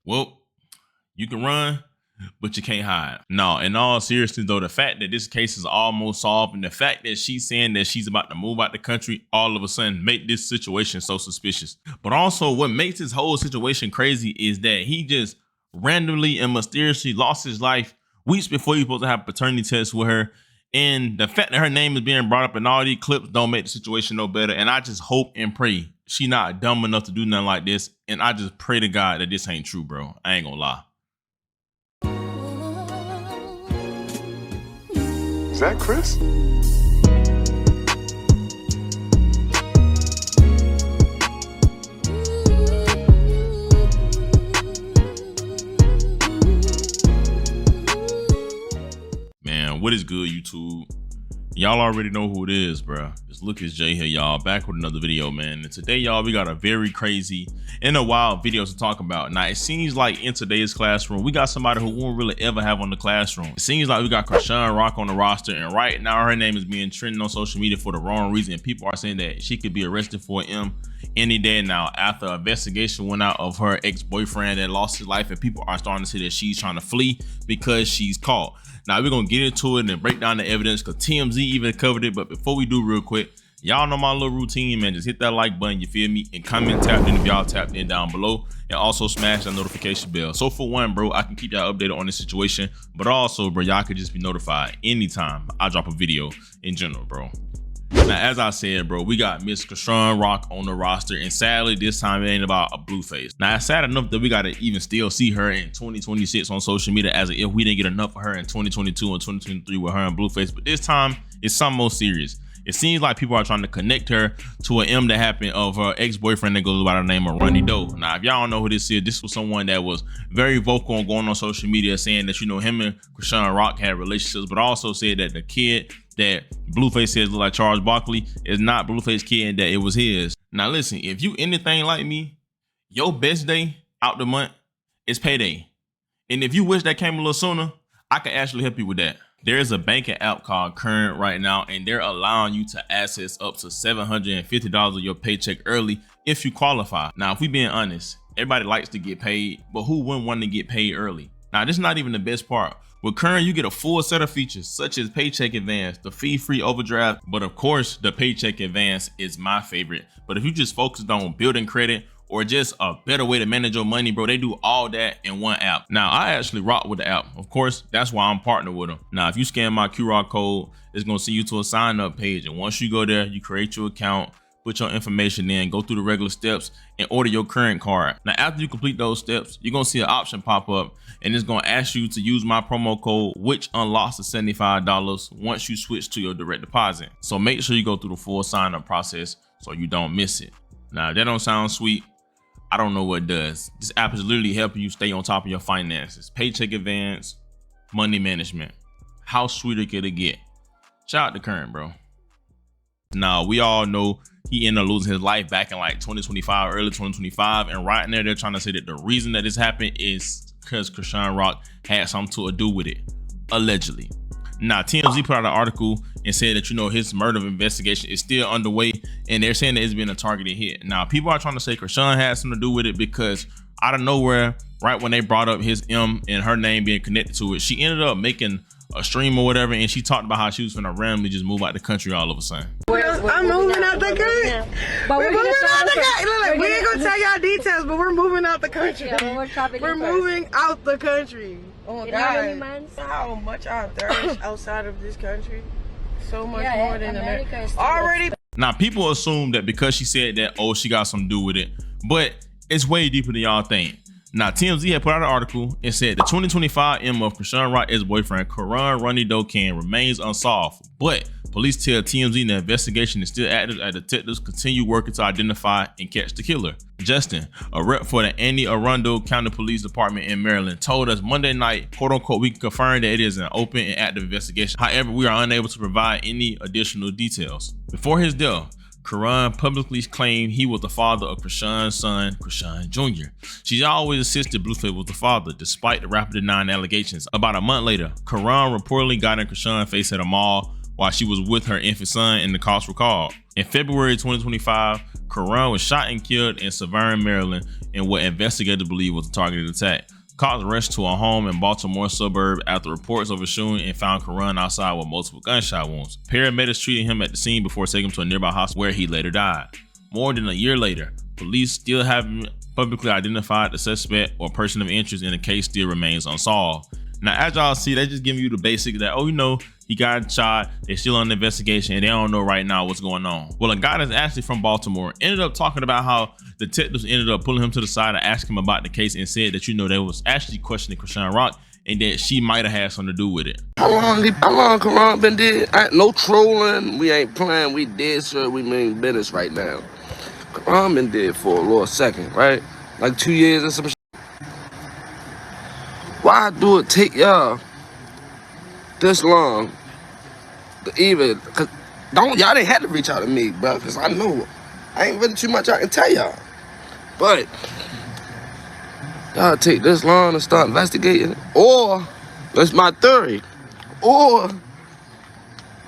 Well, you can run, but you can't hide. No, in all seriousness though, the fact that this case is almost solved and the fact that she's saying that she's about to move out the country all of a sudden make this situation so suspicious. But also what makes this whole situation crazy is that he just randomly and mysteriously lost his life weeks before he was supposed to have paternity tests with her. And the fact that her name is being brought up in all these clips don't make the situation no better. And I just hope and pray she not dumb enough to do nothing like this. And I just pray to God that this ain't true, bro. I ain't gonna lie. Is that Chris? Man, what is good, YouTube? Y'all already know who it is, bro. It's Lucas J here, y'all, back with another video, man. And today, y'all, we got a very crazy and a wild video to talk about. Now, it seems like in today's classroom, we got somebody who won't really ever have on the classroom. It seems like we got Chrisean Rock on the roster, and right now her name is being trending on social media for the wrong reason. People are saying that she could be arrested for M any day now after an investigation went out of her ex-boyfriend that lost his life, and people are starting to say that she's trying to flee because she's caught. Now, we're going to get into it and break down the evidence because TMZ even covered it. But before we do, real quick, y'all know my little routine, man. Just hit that like button, you feel me? And comment tapped in if y'all tapped in down below. And also smash that notification bell. So for one, bro, I can keep y'all updated on this situation. But also, bro, y'all could just be notified anytime I drop a video in general, bro. Now, as I said, bro, we got Miss Chrisean Rock on the roster, and sadly, this time it ain't about a blue face. Now, it's sad enough that we got to even still see her in 2026 on social media, as if we didn't get enough of her in 2022 and 2023 with her and Blueface. But this time, it's something more serious. It seems like people are trying to connect her to an M that happened of her ex-boyfriend that goes by the name of Ronny. Now, if y'all don't know who this is, this was someone that was very vocal on going on social media saying that, you know, him and Chrisean Rock had relationships, but also said that the kid that Blueface says look like Charles Barkley is not Blueface kid and that it was his. Now, listen, if you anything like me, your best day out the month is payday. And if you wish that came a little sooner, I can actually help you with that. There is a banking app called Current right now, and they're allowing you to access up to $750 of your paycheck early if you qualify. Now, if we being honest, everybody likes to get paid, but who wouldn't want to get paid early? Now, this is not even the best part. With Current, you get a full set of features such as paycheck advance, the fee-free overdraft, but of course, the paycheck advance is my favorite. But if you just focused on building credit or just a better way to manage your money, bro, they do all that in one app. Now, I actually rock with the app. Of course, that's why I'm partnered with them. Now, if you scan my QR code, it's gonna send you to a sign up page. And once you go there, you create your account, put your information in, go through the regular steps and order your Current card. Now, after you complete those steps, you're gonna see an option pop up and it's gonna ask you to use my promo code, which unlocks the $75 once you switch to your direct deposit. So make sure you go through the full sign up process so you don't miss it. Now, if that don't sound sweet, I don't know what does. This app is literally helping you stay on top of your finances. Paycheck advance, money management. How sweeter could it get? Shout out to Current, bro. Now, we all know he ended up losing his life back in like 2025, early 2025. And right now they're trying to say that the reason that this happened is because Chrisean Rock had something to do with it, allegedly. Now, TMZ put out an article and said that, you know, his murder investigation is still underway and they're saying that it's been a targeted hit. Now, people are trying to say Chrisean had something to do with it because out of nowhere, right when they brought up his M and her name being connected to it, she ended up making a stream or whatever, and she talked about how she was gonna randomly just move out the country all of a sudden. I'm moving out the country. We're moving out the country. Look, we ain't gonna tell y'all details, but we're moving out the country. We're moving out the country. Oh my God. How much out there outside of this country? So much more than America. Already. Now, people assume that because she said that, oh, she got something to do with it, but it's way deeper than y'all think. Now, TMZ had put out an article and said the 2025 M of Chrisean Rock's ex-boyfriend, Ronny remains unsolved, but police tell TMZ the investigation is still active as detectives continue working to identify and catch the killer. Justin, a rep for the Anne Arundel County Police Department in Maryland, told us Monday night, quote unquote, we can confirm that it is an open and active investigation. However, we are unable to provide any additional details. Before his death, Chrisean publicly claimed he was the father of Chrisean's son, Chrisean Jr. She's always insisted Blueface was the father, despite the rapper denying allegations. About a month later, Chrisean reportedly got in Chrisean's face at a mall while she was with her infant son, and the cops were called. In February 2025, Chrisean was shot and killed in Severn, Maryland, in what investigators believe was a targeted attack. Cops rushed to a home in Baltimore suburb after reports of a shooting and found Chrisean outside with multiple gunshot wounds. Paramedics treated him at the scene before taking him to a nearby hospital where he later died. More than a year later, police still haven't publicly identified the suspect or person of interest, and the case still remains unsolved. Now, as y'all see, they just giving you the basics that, oh, you know, he got shot, they're still on the investigation, and they don't know right now what's going on. Well, a guy that's actually from Baltimore ended up talking about how detectives ended up pulling him to the side and asking him about the case, and said that, you know, they was actually questioning Chrisean Rock and that she might have had something to do with it. How long Chrisean been dead? No trolling, we ain't playing, we dead, sir, we mean business right now. Chrisean been dead for a little second, right? Like 2 years or some shit. Why do it take y'all this long to even, cause y'all didn't have to reach out to me, bro, cause I know I ain't really too much I can tell y'all. But y'all take this long to start investigating, or that's my theory, or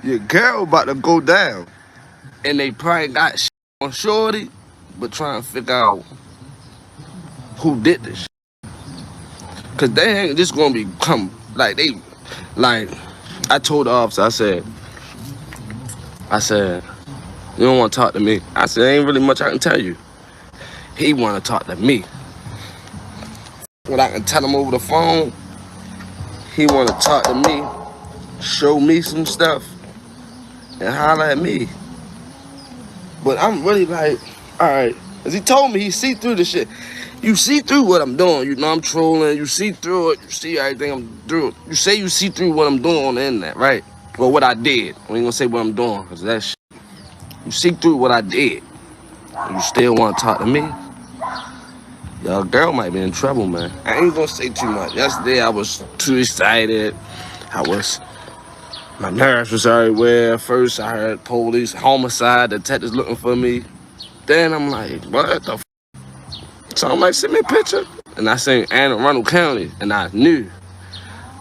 your girl about to go down and they probably got shit on shorty, but trying to figure out who did this shit. Cause they ain't just gonna become like I told the officer, I said, you don't want to talk to me. I said, ain't really much I can tell you. He want to talk to me. What I can tell him over the phone, he want to talk to me, show me some stuff, and holler at me. But I'm really like, all right, cause he told me he see through the shit. You see through what I'm doing, you know I'm trolling, you see through it, you see everything I'm doing. You say you see through what I'm doing on the internet, right? Well, what I did. We ain't gonna say what I'm doing, cause that shit. You see through what I did. You still wanna talk to me? Your girl might be in trouble, man. I ain't gonna say too much. Yesterday I was too excited. My nerves was everywhere. First I heard police, homicide, detectives looking for me. Then I'm like, what the f? So I'm like, send me a picture. And I seen Anne Arundel County, and I knew.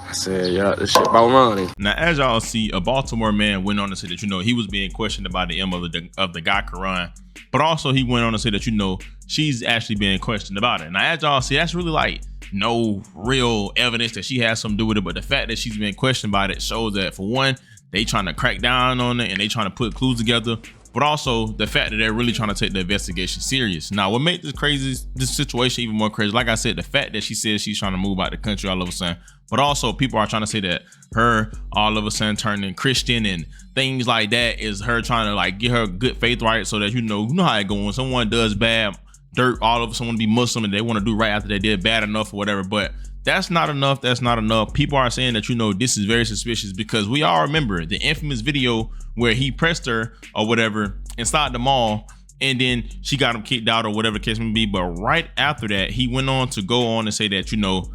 I said, yeah, this shit about Ronny. Now, as y'all see, a Baltimore man went on to say that, you know, he was being questioned about the M of the guy Chrisean, but also he went on to say that, you know, she's actually being questioned about it. Now, as y'all see, that's really like no real evidence that she has something to do with it, but the fact that she's being questioned about it shows that, for one, they trying to crack down on it and they trying to put clues together, but also the fact that they're really trying to take the investigation serious. Now, what made this situation even more crazy, like I said, the fact that she said she's trying to move out the country all of a sudden, but also people are trying to say that her all of a sudden turning Christian and things like that is her trying to like get her good faith right, so that you know how it goes. When someone does bad dirt, all of a sudden be Muslim and they want to do right after they did bad enough or whatever. But that's not enough. That's not enough. People are saying that, you know, this is very suspicious, because we all remember the infamous video where he pressed her or whatever inside the mall, and then she got him kicked out or whatever the case may be. But right after that, he went on to go on and say that, you know,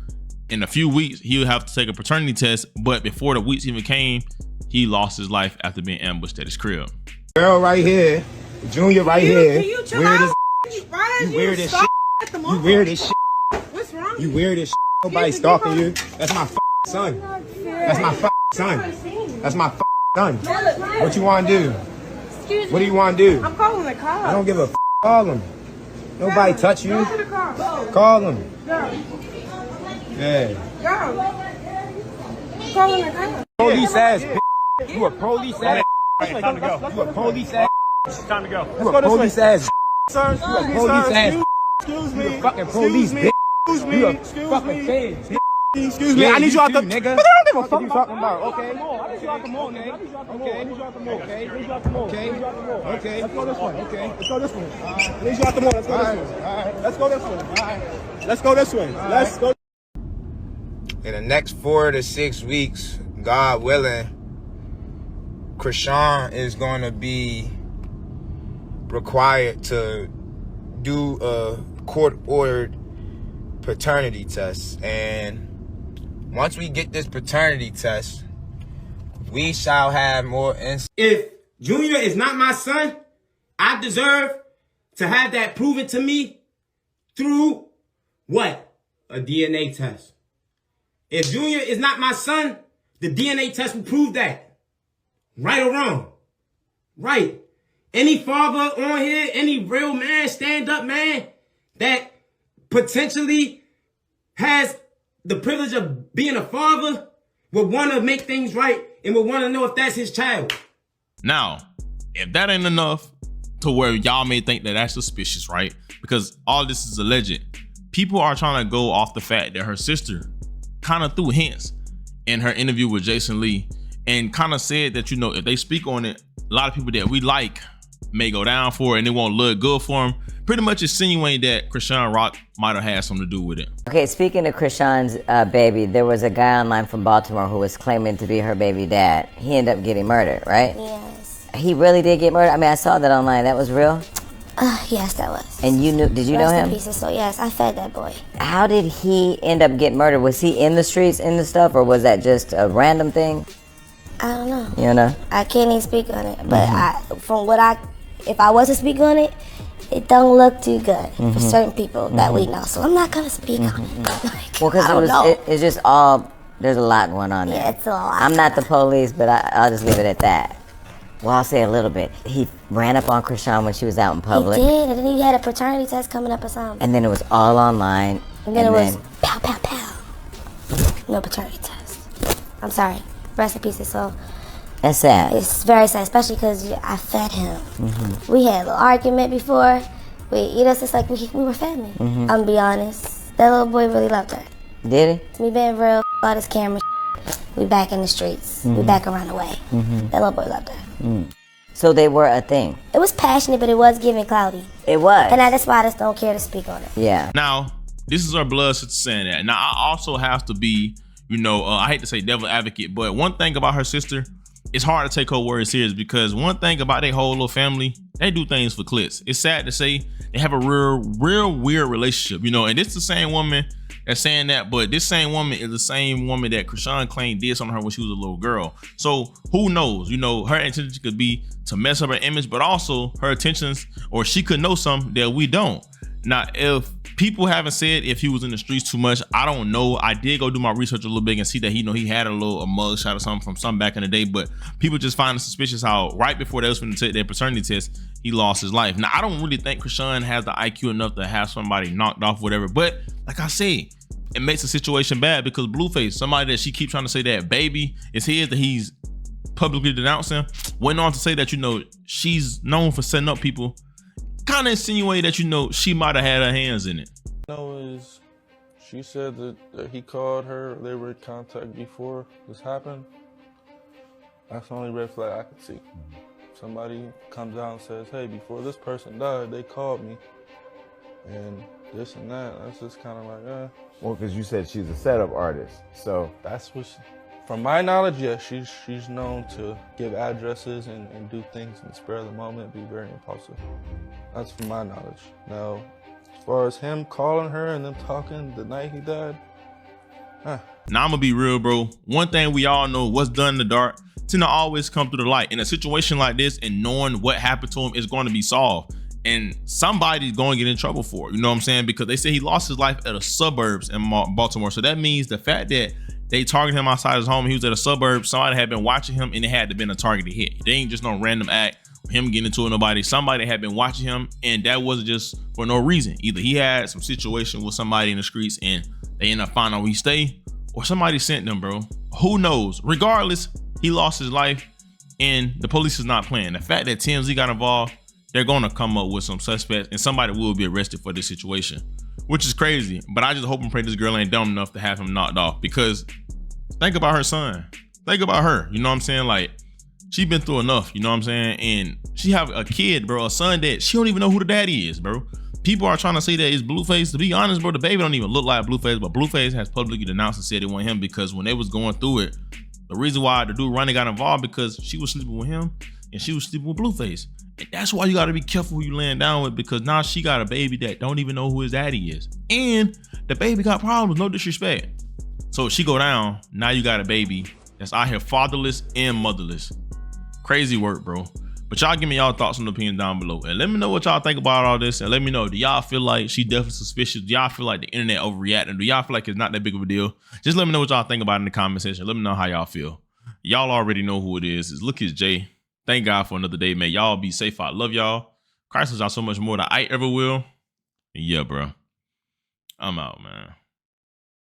in a few weeks he'll have to take a paternity test. But before the weeks even came, he lost his life after being ambushed at his crib. Girl right here, Junior right here. Can you chill out? You weird as shit. You weird as shit. What's wrong? You weird as shit. Nobody stalking you. That's my son. That's my son. That's my son. What you want to do? Excuse me. What do you want to do? I'm calling the cops. I don't give a call him. Nobody touch you. Go to the cops. Call him. Go. Yeah. Go. I'm calling the cops. Police ass. You a police ass. Time to go. You a police ass. Time to go. You a police ass. Sir, You a police ass. excuse You me. a fucking police bitch. Excuse me. You a Excuse fucking me. fed bitch. Excuse me. Yeah, I need you out the nigga. But I don't give a fuck you about talking about. Okay. I need you out the mall, nigga. I need you out the mall. I need you out the mall. Okay. I need you out the mall. Okay. I need you out the mall. Okay. Let's go this way. Okay. Let's go this way. I need you out the mall. Let's go this way. Alright. Let's go this way. Alright. Let's go this way. Let's go. In the next 4 to 6 weeks, God willing, Chrisean is going to be required to do a court-ordered paternity test. And once we get this paternity test, we shall have more insight. If Junior is not my son, I deserve to have that proven to me through what? A DNA test. If Junior is not my son, the DNA test will prove that. Right or wrong? Right. Any father on here, any real man, stand-up man that potentially has the privilege of being a father would want to make things right and would want to know if that's his child. Now, if that ain't enough to where y'all may think that that's suspicious, right? Because all this is alleged. People are trying to go off the fact that her sister kind of threw hints in her interview with Jason Lee and kind of said that, you know, if they speak on it, a lot of people that we like may go down for it and it won't look good for them. Pretty much insinuating that Chrisean Rock might have had something to do with it. Okay, speaking of Chrisean's baby, there was a guy online from Baltimore who was claiming to be her baby dad. He ended up getting murdered, right? Yes. He really did get murdered? I mean, I saw that online. That was real? Yes, that was. And you knew, did you know him? Rest in peace. So yes, I fed that boy. How did he end up getting murdered? Was he in the streets, in the stuff, or was that just a random thing? I don't know. You don't know? I can't even speak on it. But if I was to speak on it, it don't look too good for certain people that we know. So I'm not gonna speak on it. Like, well, because it's just all, there's a lot going on there. Yeah, it's a lot. I'm not the police, but I'll just leave it at that. Well, I'll say a little bit. He ran up on Chrisean when she was out in public. He did, and then he had a paternity test coming up or something. And then it was all online. And then it was pow, pow, pow. No paternity test. I'm sorry. Rest in peace, his soul. That's sad. It's very sad, especially because I fed him. We had a little argument before. It's just like we were family. I'm gonna be honest. That little boy really loved her. Did he? Me being real about his camera. We back in the streets. We back around the way. That little boy loved her. So they were a thing. It was passionate, but it was giving cloudy. It was. And that's why I just don't care to speak on it. Yeah. Now, this is our blood sister saying that. Now, I also have to be, you know, I hate to say devil advocate, but one thing about her sister, it's hard to take her words serious because one thing about their whole little family, they do things for clicks. It's sad to say they have a real weird relationship, you know, and it's the same woman that's saying that, but this same woman is the same woman that Chrisean claimed did something to her when she was a little girl. So who knows, you know, her intention could be to mess up her image, but also her intentions, or she could know something that we don't. Now, if people haven't said if he was in the streets too much, I don't know. I did go do my research a little bit and see that he had a mug shot or something from some back in the day, but people just find it suspicious how right before they was going to take their paternity test, he lost his life. Now, I don't really think Chrisean has the IQ enough to have somebody knocked off, whatever, but like I say, it makes the situation bad because Blueface, somebody that she keeps trying to say that baby is his, that he's publicly denouncing, went on to say that, you know, she's known for setting up people, kind of insinuate that, you know, she might have had her hands in it. Is she said that he called her, they were in contact before this happened. That's the only red flag I could see. Somebody comes out and says, hey, before this person died, they called me. And this and that, that's just kind of like, Well, because you said she's a setup artist, so. That's what, from my knowledge, yeah, she's known to give addresses and do things in the spur of the moment, be very impulsive. That's from my knowledge. Now, as far as him calling her and them talking the night he died, Now, I'm gonna be real, bro. One thing we all know, what's done in the dark tend to always come through the light. In a situation like this and knowing what happened to him is going to be solved. And somebody's going to get in trouble for it. You know what I'm saying? Because they say he lost his life at the suburbs in Baltimore. So that means the fact that they targeted him outside his home, he was at a suburb, somebody had been watching him and it had to been a targeted hit. They ain't just no random act, him getting into it, nobody. Somebody had been watching him and that wasn't just for no reason. Either he had some situation with somebody in the streets and they end up finding out where he stay, or somebody sent them, bro. Who knows? Regardless, he lost his life and the police is not playing. The fact that TMZ got involved, they're going to come up with some suspects and somebody will be arrested for this situation, which is crazy. But I just hope and pray this girl ain't dumb enough to have him knocked off, because think about her son. Think about her. You know what I'm saying? Like, she been through enough, you know what I'm saying? And she have a kid, bro, a son that she don't even know who the daddy is, bro. People are trying to say that it's Blueface. To be honest, bro, the baby don't even look like Blueface, but Blueface has publicly denounced and said it wasn't him, because when they was going through it, the reason why the dude Ronny got involved because she was sleeping with him and she was sleeping with Blueface. And that's why you got to be careful who you laying down with, because now she got a baby that don't even know who his daddy is. And the baby got problems, no disrespect. So if she go down, now you got a baby that's out here fatherless and motherless. Crazy work, bro. But y'all give me y'all thoughts and opinions down below. And let me know what y'all think about all this. And let me know, do y'all feel like she definitely suspicious? Do y'all feel like the internet overreacting? Do y'all feel like it's not that big of a deal? Just let me know what y'all think about it in the comment section. Let me know how y'all feel. Y'all already know who it is. It's Look, it's Jay. Thank God for another day, man. Y'all be safe. I love y'all. Christ loves y'all so much more than I ever will. And yeah, bro. I'm out, man.